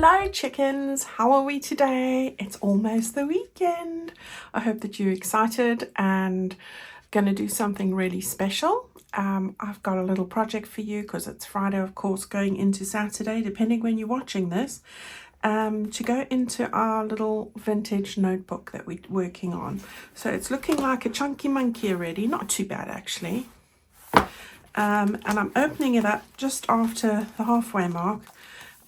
Hello chickens, how are we today? It's almost the weekend. I hope that you're excited and going to do something really special. I've got a little project for you because it's Friday, of course, going into Saturday, depending when you're watching this, to go into our little vintage notebook that we're working on. So it's looking like a chunky monkey already, not too bad actually. And I'm opening it up just after the halfway mark.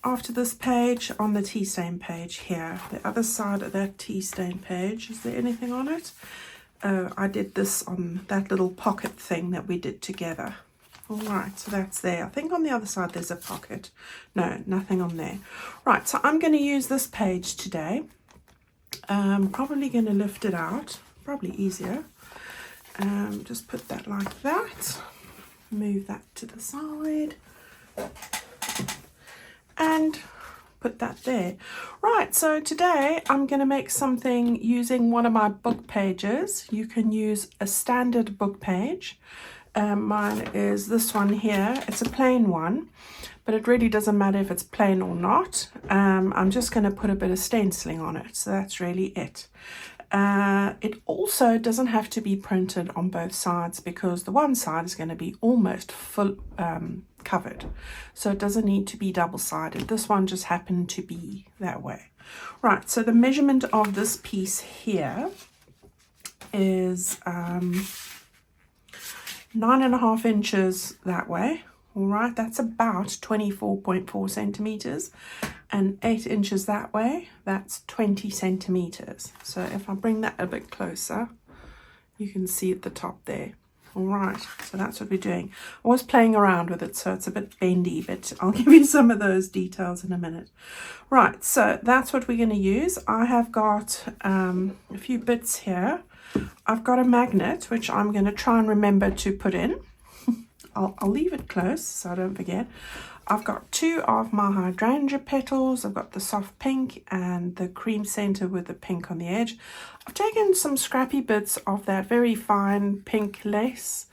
After this page, on the tea stain page here, the other side of that tea stain page, is there anything on it? I did this on that little pocket thing that we did together. All right, so that's there. I think on the other side there's a pocket. No, nothing on there. Right, so I'm going to use this page today. Probably going to lift it out, probably easier. Just put that like that. Move that to the side. And put that there. Right, so today I'm going to make something using one of my book pages. You can use a standard book page. Mine is this one here. It's a plain one, but it really doesn't matter if it's plain or not. I'm just going to put a bit of stenciling on it, so that's really it. It also doesn't have to be printed on both sides because the one side is going to be almost full covered, so it doesn't need to be double-sided. This one just happened to be that way. Right, so the measurement of this piece here is 9.5 inches that way. All right, that's about 24.4 centimeters, and 8 inches that way, that's 20 centimeters. So if I bring that a bit closer, you can see at the top there. All right, so that's what we're doing. I was playing around with it, so it's a bit bendy, but I'll give you some of those details in a minute. Right, so that's what we're going to use. I have got a few bits here. I've got a magnet, which I'm going to try and remember to put in. I'll leave it close so I don't forget. I've got 2 of my hydrangea petals. I've got the soft pink and the cream center with the pink on the edge. I've taken some scrappy bits of that very fine pink lace.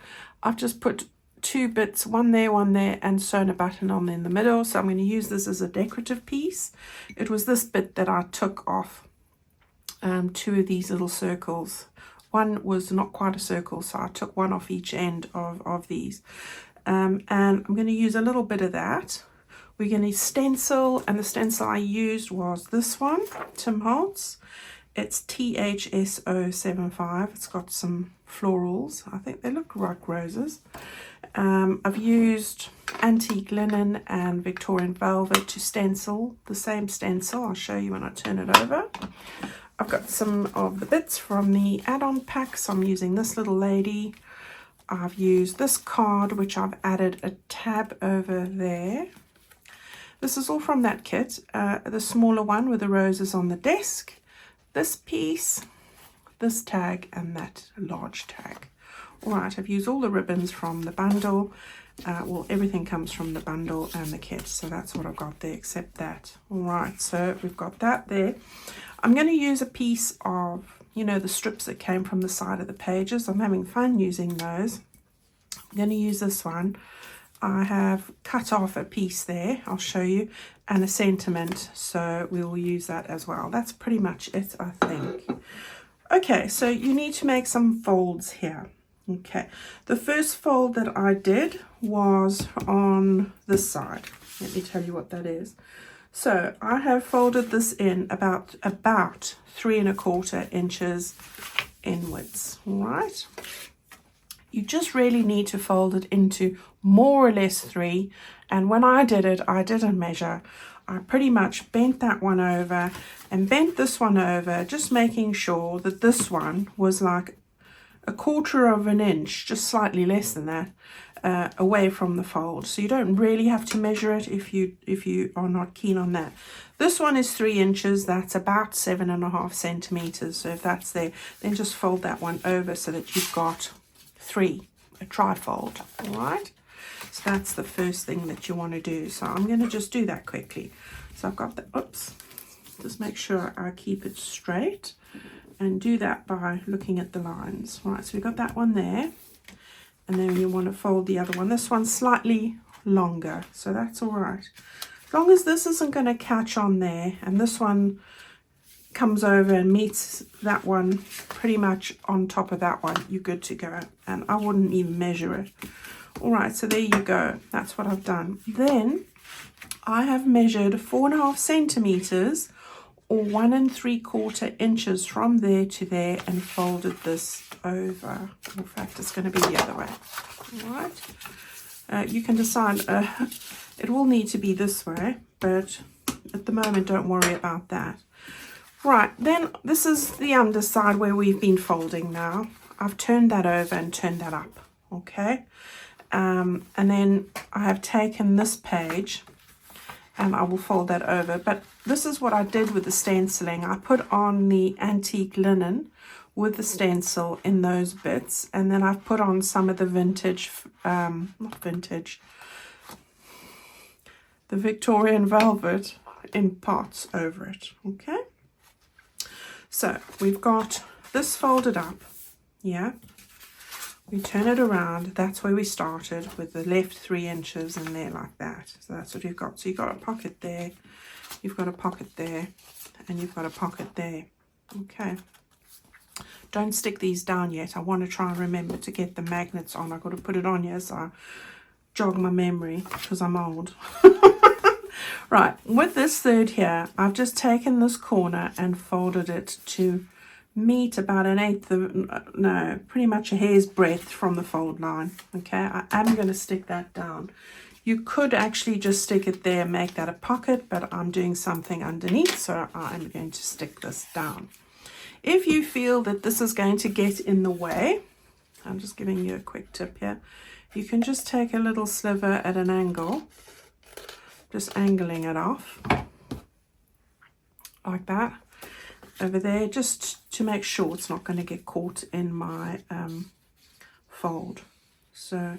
I've just put 2 bits, one there, and sewn a button on in the middle. So I'm going to use this as a decorative piece. It was this bit that I took off 2 of these little circles. One was not quite a circle, so I took one off each end of these. And I'm going to use a little bit of that. We're going to stencil, and the stencil I used was this one, Tim Holtz. It's THSO75. It's got some florals. I think they look like roses. I've used antique linen and Victorian velvet to stencil, the same stencil. I'll show you when I turn it over. I've got some of the bits from the add-on pack, so I'm using this little lady. I've used this card, which I've added a tab over there. This is all from that kit, the smaller one with the roses on the desk, this piece, this tag, and that large tag. All right, I've used all the ribbons from the bundle. Well, everything comes from the bundle and the kit, so that's what I've got there, except that. All right, so we've got that there. I'm going to use a piece of, you know, the strips that came from the side of the pages. I'm having fun using those. I'm going to use this one. I have cut off a piece there, I'll show you, and a sentiment, so we will use that as well. That's pretty much it, I think. Okay, so you need to make some folds here. Okay, the first fold that I did was on this side. Let me tell you what that is. So I have folded this in about 3¼ inches inwards. All right, you just really need to fold it into more or less 3. And when I did it, I didn't measure. I pretty much bent that one over and bent this one over, just making sure that this one was like 1/4 inch, just slightly less than that, away from the fold. So you don't really have to measure it if you are not keen on that. This one is 3 inches. That's about 7.5 centimeters. So if that's there, then just fold that one over so that you've got 3, a trifold. All right, so that's the first thing that you want to do. So I'm going to just do that quickly. So I've got the, oops, just make sure I keep it straight, and do that by looking at the lines. Right, so we've got that one there, and then you want to fold the other one. This one's slightly longer, so that's all right. As long as this isn't going to catch on there and this one comes over and meets that one pretty much on top of that one, you're good to go. And I wouldn't even measure it. All right, so there you go. That's what I've done. Then I have measured 4.5 centimeters or 1 3/4 inches from there to there and folded this over. In fact, it's going to be the other way. All right. You can decide, it will need to be this way, but at the moment, don't worry about that. Right, then this is the underside where we've been folding now. I've turned that over and turned that up, okay? And then I have taken this page and I will fold that over. But this is what I did with the stenciling. I put on the antique linen with the stencil in those bits, and then I've put on some of the vintage, not vintage, the Victorian velvet in parts over it, okay? So we've got this folded up, yeah? We turn it around. That's where we started with the left 3 inches in there like that. So that's what you've got. So you've got a pocket there, you've got a pocket there, and you've got a pocket there. Okay. Don't stick these down yet. I want to try and remember to get the magnets on. I've got to put it on here so I jog my memory because I'm old. Right, with this third here, I've just taken this corner and folded it to meet about 1/8 of, no, pretty much a hair's breadth from the fold line. Okay, I am going to stick that down. You could actually just stick it there and make that a pocket, but I'm doing something underneath, so I'm going to stick this down. If you feel that this is going to get in the way, I'm just giving you a quick tip here, you can just take a little sliver at an angle, just angling it off like that over there, just to make sure it's not going to get caught in my fold. So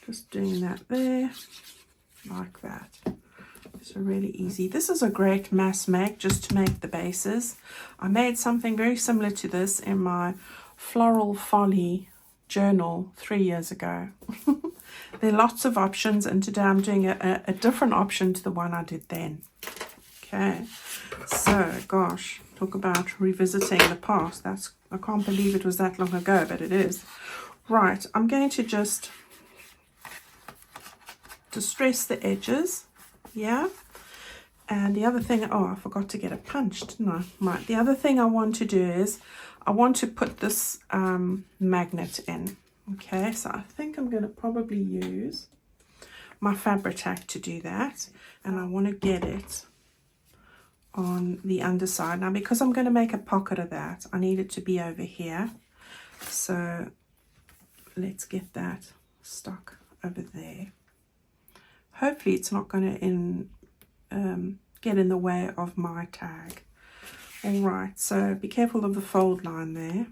just doing that there like that. So really easy. This is a great mass make just to make the bases. I made something very similar to this in my Floral Folly journal 3 years ago. There are lots of options, and today I'm doing a different option to the one I did then. Okay, so gosh, talk about revisiting the past. I can't believe it was that long ago, but it is. Right, I'm going to just distress the edges, yeah. And the other thing, oh, I forgot to get it punched, didn't I? Right, the other thing I want to do is I want to put this magnet in. Okay, so I think I'm going to probably use my Fabri-Tac to do that, and I want to get it on the underside. Now, because I'm going to make a pocket of that, I need it to be over here. So let's get that stuck over there. Hopefully it's not going to get in the way of my tag. All right, so be careful of the fold line there.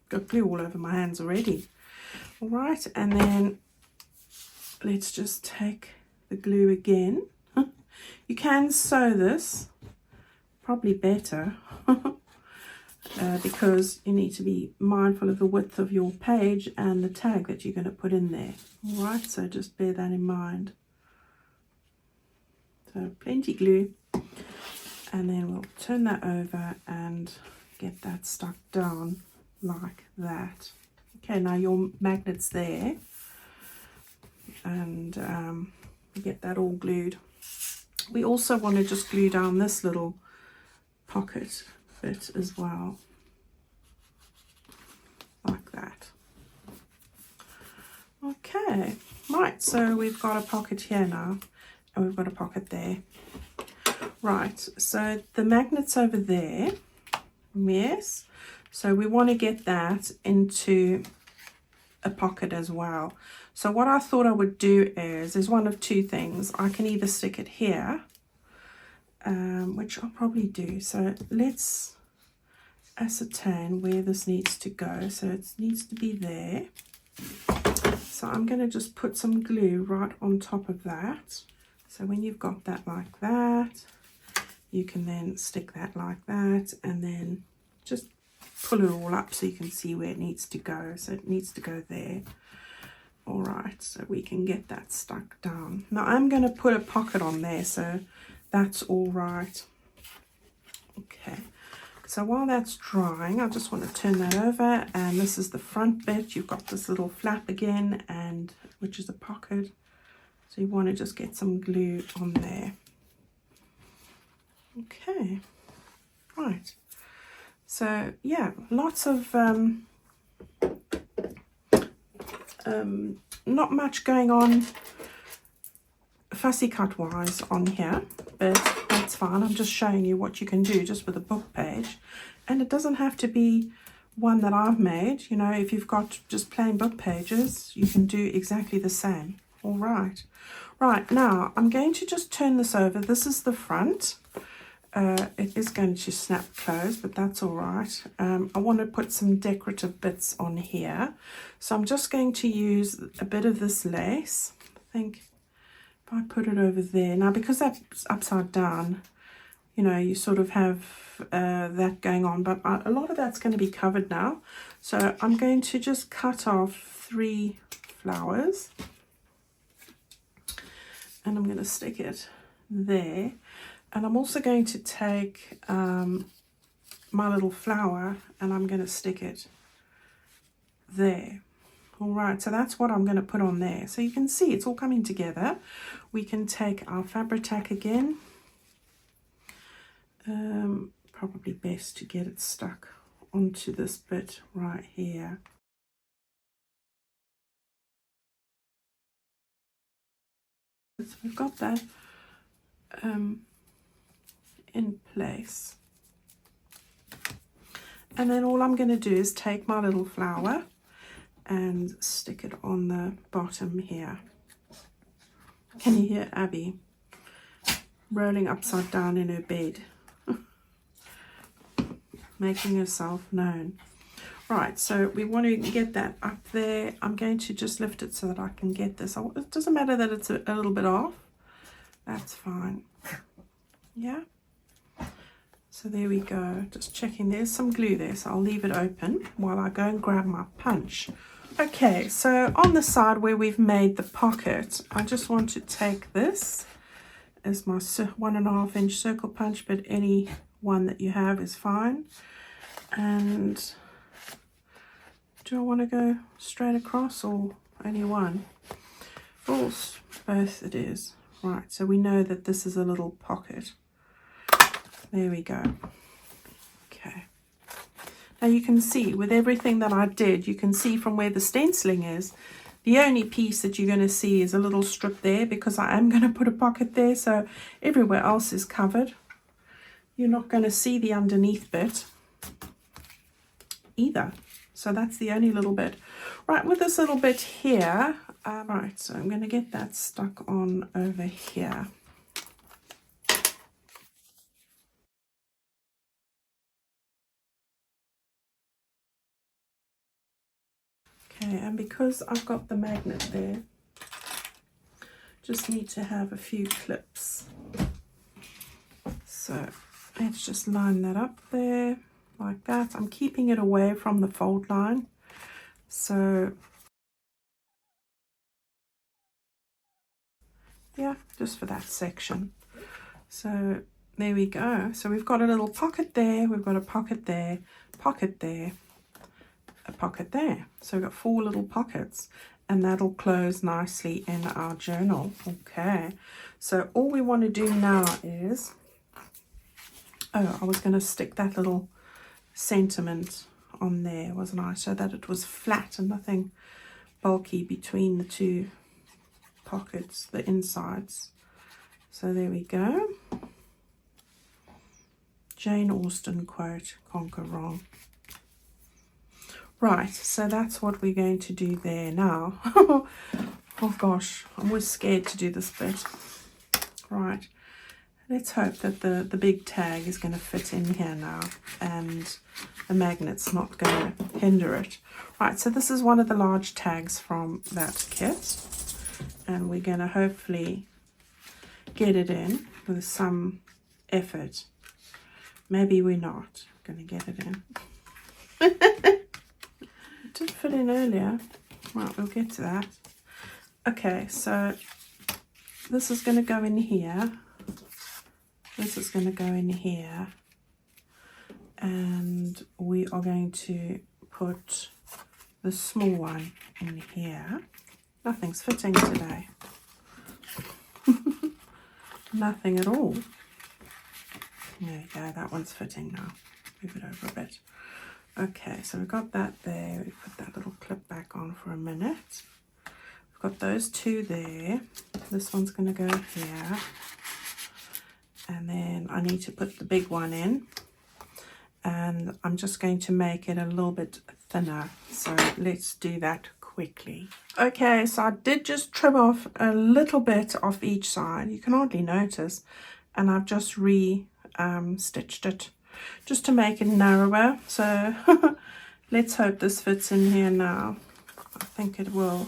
Got glue all over my hands already. All right, and then let's just take the glue again. You can sew this, probably better, because you need to be mindful of the width of your page and the tag that you're going to put in there. All right, so just bear that in mind. So plenty glue, and then we'll turn that over and get that stuck down like that. Okay, now your magnet's there, and get that all glued. We also want to just glue down this little pocket bit as well, like that. Okay, right, so we've got a pocket here now, and we've got a pocket there. Right, so the magnet's over there, yes, so we want to get that into a pocket as well. So what I thought I would do is, there's one of two things. I can either stick it here, which I'll probably do. So let's ascertain where this needs to go. So it needs to be there. So I'm going to just put some glue right on top of that. So when you've got that like that, you can then stick that like that, and then just pull it all up so you can see where it needs to go. So it needs to go there. All right, so we can get that stuck down. Now I'm going to put a pocket on there, so that's all right. Okay, so while that's drying, I just want to turn that over, and this is the front bit. You've got this little flap again, and which is a pocket. So you want to just get some glue on there. Okay, right. So yeah, lots of not much going on fussy cut wise on here, but that's fine. I'm just showing you what you can do just with a book page, and it doesn't have to be one that I've made. You know, if you've got just plain book pages, you can do exactly the same. All right, now I'm going to just turn this over. This is the front. It is going to snap closed, but that's all right. I want to put some decorative bits on here, so I'm just going to use a bit of this lace. I think if I put it over there now, because that's upside down, you know, you sort of have that going on, but a lot of that's going to be covered now. So I'm going to just cut off 3 flowers, and I'm going to stick it there. And I'm also going to take my little flower, and I'm going to stick it there. All right, so that's what I'm going to put on there. So you can see it's all coming together. We can take our Fabri-Tac again. Probably best to get it stuck onto this bit right here. So we've got that in place, and then all I'm going to do is take my little flower and stick it on the bottom here. Can you hear Abby rolling upside down in her bed, making herself known? Right, so we want to get that up there. I'm going to just lift it so that I can get this. It doesn't matter that it's a little bit off, that's fine. Yeah, so there we go. Just checking, there's some glue there, so I'll leave it open while I go and grab my punch. Okay, so on the side where we've made the pocket, I just want to take this as my 1.5 inch circle punch, but any one that you have is fine. And do I want to go straight across or only one? Both it is. Right, so we know that this is a little pocket. There we go. Okay. Now you can see with everything that I did, you can see from where the stenciling is, the only piece that you're going to see is a little strip there, because I am going to put a pocket there, so everywhere else is covered. You're not going to see the underneath bit either. So that's the only little bit. Right, with this little bit here, right, so I'm going to get that stuck on over here. Okay, and because I've got the magnet there, just need to have a few clips. So let's just line that up there like that. I'm keeping it away from the fold line. So yeah, just for that section. So there we go. So we've got a little pocket there, we've got a pocket there, pocket there, a pocket there. So we've got 4 little pockets, and that'll close nicely in our journal. Okay, so all we want to do now is, oh, I was going to stick that little sentiment on there, wasn't I, so that it was flat and nothing bulky between the 2 pockets, the insides. So there we go. Jane Austen quote, conquer wrong. Right, so that's what we're going to do there now. Oh gosh, I'm always scared to do this bit. Right, let's hope that the big tag is going to fit in here now, and the magnet's not going to hinder it. Right, so this is one of the large tags from that kit, and we're going to hopefully get it in with some effort. Maybe we're not going to get it in. It did fit in earlier. Right, we'll get to that. Okay, so this is going to go in here. This is going to go in here. And we are going to put the small one in here. Nothing's fitting today. Nothing at all. There you go, that one's fitting now. Move it over a bit. Okay, so we've got that there. We put that little clip back on for a minute. We've got those two there. This one's going to go here. And then I need to put the big one in. And I'm just going to make it a little bit thinner. So let's do that quickly. Okay, so I did just trim off a little bit off each side. You can hardly notice. And I've just stitched it just to make it narrower. So let's hope this fits in here now. I think it will.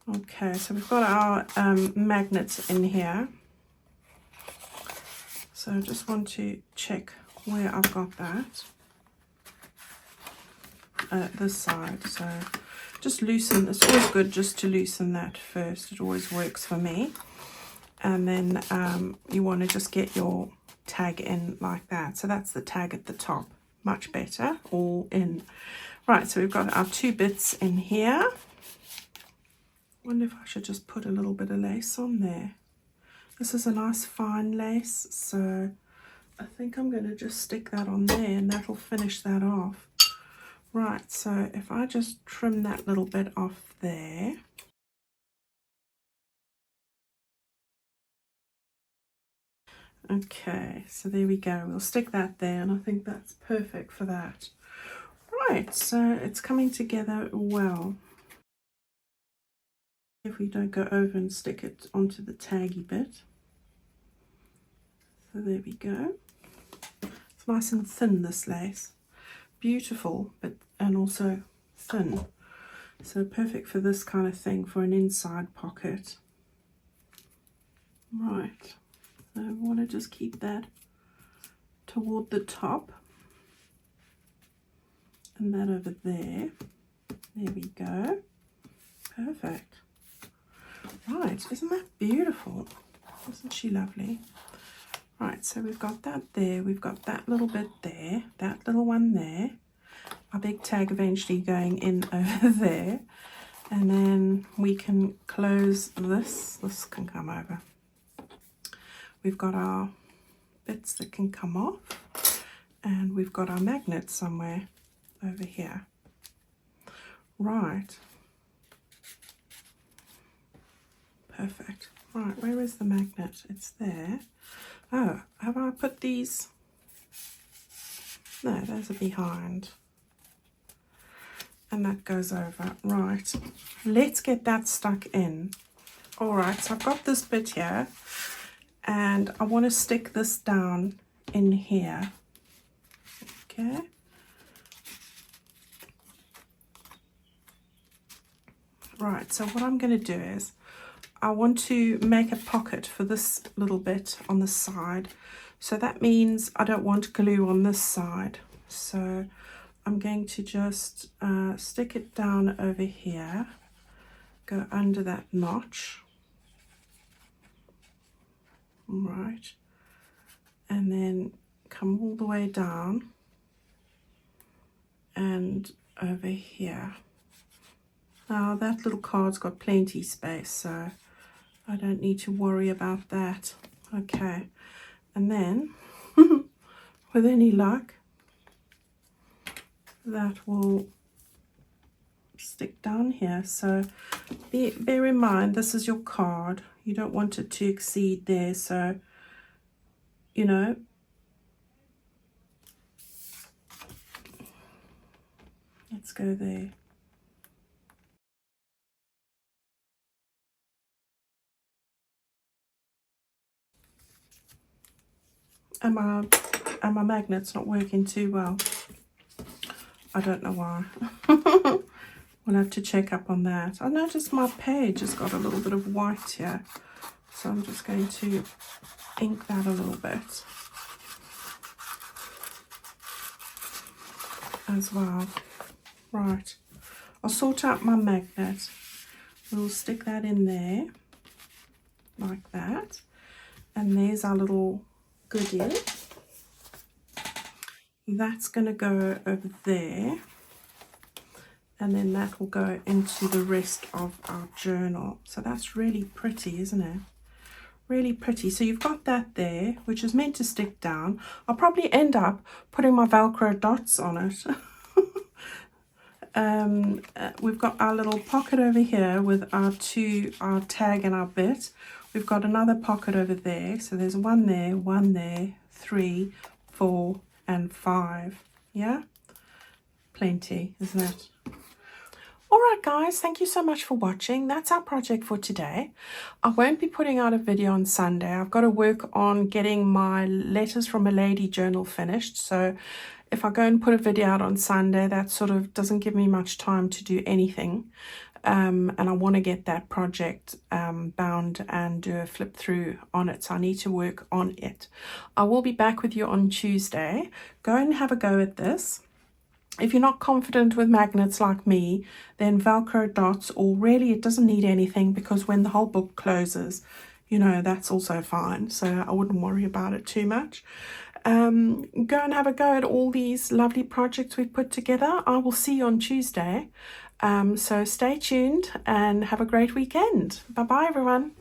Okay, so we've got our magnets in here. So I just want to check where I've got that. This side. So just loosen. It's always good just to loosen that first. It always works for me. And then you want to just get your tag in like that. So that's the tag at the top. Much better. All in. Right, so we've got our two bits in here. Wonder if I should just put a little bit of lace on there. This is a nice fine lace, so I think I'm going to just stick that on there and that'll finish that off. Right, so if I just trim that little bit off there. Okay, so there we go. We'll stick that there and I think that's perfect for that. Right, so it's coming together well. If we don't go over and stick it onto the taggy bit. So there we go. It's nice and thin, this lace. Beautiful, but and also thin. So perfect for this kind of thing, for an inside pocket. Right. So we want to just keep that toward the top. And that over there. There we go. Perfect. Right, isn't that beautiful? Isn't she lovely? Right, so we've got that there, we've got that little bit there, that little one there, our big tag eventually going in over there, and then we can close this can come over. We've got our bits that can come off, and we've got our magnet somewhere over here. Right. Perfect. Right, where is the magnet? It's there. Oh, have I put these? No, those are behind. And that goes over. Right, let's get that stuck in. All right, so I've got this bit here and I want to stick this down in here. Okay. Right, so what I'm going to do is I want to make a pocket for this little bit on the side. So that means I don't want glue on this side. So I'm going to just stick it down over here, go under that notch. Right. And then come all the way down and over here. Now that little card's got plenty space, so I don't need to worry about that. Okay, and then with any luck that will stick down here. So bear in mind, this is your card. You don't want it to exceed there, so you know, let's go there. And my magnet's not working too well. I don't know why. We'll have to check up on that. I noticed my page has got a little bit of white here, so I'm just going to ink that a little bit as well. Right, I'll sort out my magnet. We'll stick that in there like that. And there's our little goodie. That's going to go over there. And then that will go into the rest of our journal. So that's really pretty, isn't it? Really pretty. So you've got that there, which is meant to stick down. I'll probably end up putting my Velcro dots on it. We've got our little pocket over here with our tag and our bit. We've got another pocket over there. So there's one there, 3, 4, and 5. Yeah? Plenty, isn't it? All right, guys, thank you so much for watching. That's our project for today. I won't be putting out a video on Sunday. I've got to work on getting my letters from a lady journal finished. So if I go and put a video out on Sunday, that sort of doesn't give me much time to do anything. And I want to get that project bound and do a flip through on it. So I need to work on it. I will be back with you on Tuesday. Go and have a go at this. If you're not confident with magnets like me, then Velcro dots, or really it doesn't need anything, because when the whole book closes, you know, that's also fine. So I wouldn't worry about it too much. Go and have a go at all these lovely projects we've put together. I will see you on Tuesday. So stay tuned and have a great weekend. Bye-bye, everyone.